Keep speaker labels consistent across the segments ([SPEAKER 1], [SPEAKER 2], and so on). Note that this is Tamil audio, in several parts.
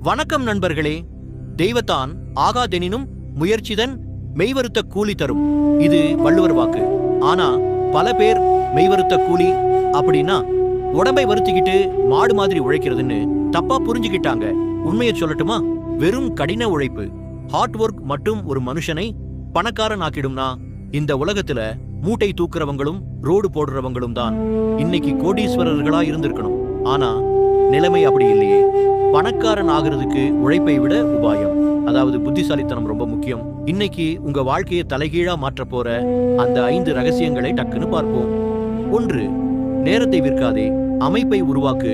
[SPEAKER 1] வணக்கம் நண்பர்களே. தெய்வத்தான் ஆகாதெனினும் முயற்சிதன் மெய்வருத்த கூலி தரும். இது வள்ளுவர் வாக்கு. ஆனா பல பேர் மெய்வருத்த கூலி அப்படின்னா உடம்பை வருத்திக்கிட்டு மாடு மாதிரி உழைக்கிறதுன்னு தப்பா புரிஞ்சுக்கிட்டாங்க. உண்மையை சொல்லட்டுமா? வெறும் கடின உழைப்பு, ஹார்ட் ஒர்க் மட்டும் ஒரு மனுஷனை பணக்காரன் ஆக்கிடும்னா இந்த உலகத்துல மூட்டை தூக்குறவங்களும் ரோடு போடுறவங்களும் தான் இன்னைக்கு கோடீஸ்வரர்களா இருந்திருக்கணும். ஆனா நிலைமை அப்படி இல்லையே. பணக்காரன் ஆகிறதுக்கு உழைப்பை விட உபாயம், அதாவது புத்திசாலித்தனம் ரொம்ப முக்கியம். இன்னைக்கு உங்க வாழ்க்கையை தலைகீழா மாற்ற போற அந்த 5 ரகசியங்களை டக்குன்னு பார்ப்போம். 1. நேரத்தை விற்காதே, அமைப்பை உருவாக்கு.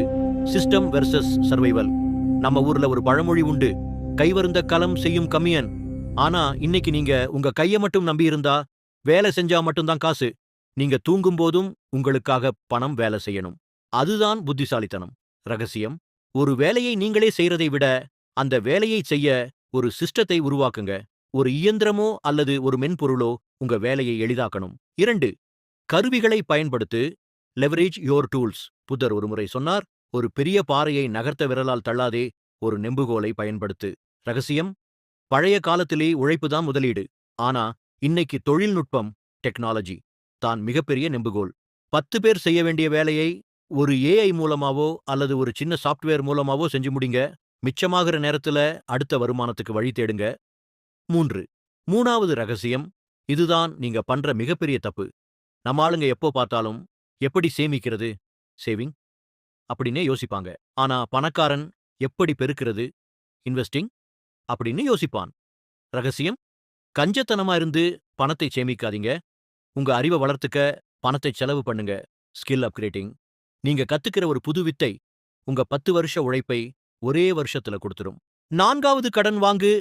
[SPEAKER 1] System versus survival. நம்ம ஊர்ல ஒரு பழமொழி உண்டு, கைவருந்த களம் செய்யும் கம்மியன். ஆனா இன்னைக்கு நீங்க உங்க கையை மட்டும் நம்பி இருந்தா வேலை செஞ்சா மட்டும்தான் காசு. நீங்க தூங்கும் போதும் உங்களுக்காக பணம் வேலை செய்யணும். அதுதான் புத்திசாலித்தனம். ரகசியம்: ஒரு வேலையை நீங்களே செய்யறதை விட அந்த வேலையை செய்ய ஒரு சிஸ்டத்தை உருவாக்குங்க. ஒரு இயந்திரமோ அல்லது ஒரு மென்பொருளோ உங்க வேலையை எளிதாக்கணும். 2. கருவிகளை பயன்படுத்து. Leverage your tools. புத்தர் ஒருமுறை சொன்னார், ஒரு பெரிய பாறையை நகர்த்த விரலால் தள்ளாதே, ஒரு நெம்புகோலை பயன்படுத்து. ரகசியம்: பழைய காலத்திலே உழைப்புதான் முதலீடு. ஆனா இன்னைக்கு தொழில்நுட்பம், டெக்னாலஜி தான் மிகப்பெரிய நெம்புகோல். 10 பேர் செய்ய வேண்டிய வேலையை ஒரு ஏஐ மூலமாவோ அல்லது ஒரு சின்ன சாப்ட்வேர் மூலமாவோ செஞ்சு முடிங்க. மிச்சமாகிற நேரத்துல அடுத்த வருமானத்துக்கு வழி தேடுங்க. 3. மூணாவது ரகசியம், இதுதான் நீங்க பண்ற மிகப்பெரிய தப்பு. நம்ம ஆளுங்க எப்போ பார்த்தாலும் எப்படி சேமிக்கிறது, சேவிங் அப்படின்னே யோசிப்பாங்க. ஆனா பணக்காரன் எப்படி பெருக்கிறது, இன்வெஸ்டிங் அப்படின்னு யோசிப்பான். ரகசியம்: கஞ்சத்தனமா இருந்து பணத்தை சேமிக்காதீங்க. உங்க அறிவை வளர்த்துக்க பணத்தை செலவு பண்ணுங்க. Skill upgrading. நீங்க கத்துக்கிற ஒரு புது வித்தை உங்க 10 வருஷ உழைப்பை ஒரே வருஷத்துல கொடுத்துரும். 4வது கடன் வாங்கு,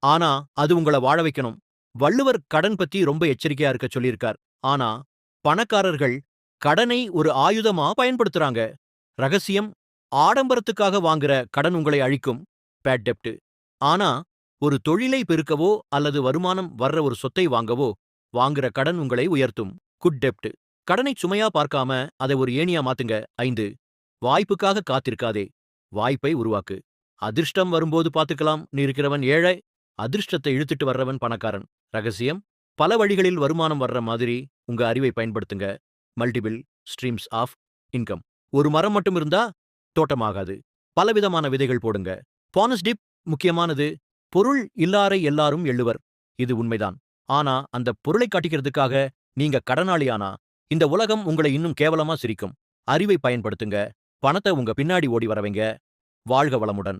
[SPEAKER 1] ஆனா அது உங்கள வாழ வைக்கணும். வள்ளுவர் கடன் பத்தி ரொம்ப எச்சரிக்கையா இருக்க சொல்லியிருக்கார். ஆனா பணக்காரர்கள் கடனை ஒரு ஆயுதமா பயன்படுத்துறாங்க. ரகசியம்: ஆடம்பரத்துக்காக வாங்குற கடன் உங்களை அழிக்கும், பேட் டெப்ட். ஆனா ஒரு தொழிலை பெருக்கவோ அல்லது வருமானம் வர்ற ஒரு சொத்தை வாங்கவோ வாங்குற கடன் உங்களை உயர்த்தும், குட் டெப்ட். கடனை சுமையா பார்க்காம அதை ஒரு ஏணியா மாத்துங்க. 5. வாய்ப்புக்காக காத்திருக்காதே, வாய்ப்பை உருவாக்கு. அதிர்ஷ்டம் வரும்போது பார்த்துக்கலாம் நீ இருக்கிறவன் ஏழை, அதிர்ஷ்டத்தை இழுத்துட்டு வர்றவன் பணக்காரன். ரகசியம்: பல வழிகளில் வருமானம் வர்ற மாதிரி உங்க அறிவை பயன்படுத்துங்க. Multiple streams of income. ஒரு மரம் மட்டும் இருந்தா தோட்டமாகாது. பலவிதமான விதைகள் போடுங்க. போனஸ் டிப் முக்கியமானது. பொருள் இல்லாரை எல்லாரும் எள்ளுவர். இது உண்மைதான். ஆனா அந்த பொருளை காட்டிக்கிறதுக்காக நீங்க கடனாளியானா இந்த உலகம் உங்களை இன்னும் கேவலமா சிரிக்கும். அறிவை பயன்படுத்துங்க. பணத்தை உங்க பின்னாடி ஓடி வரவைங்க. வாழ்க வளமுடன்.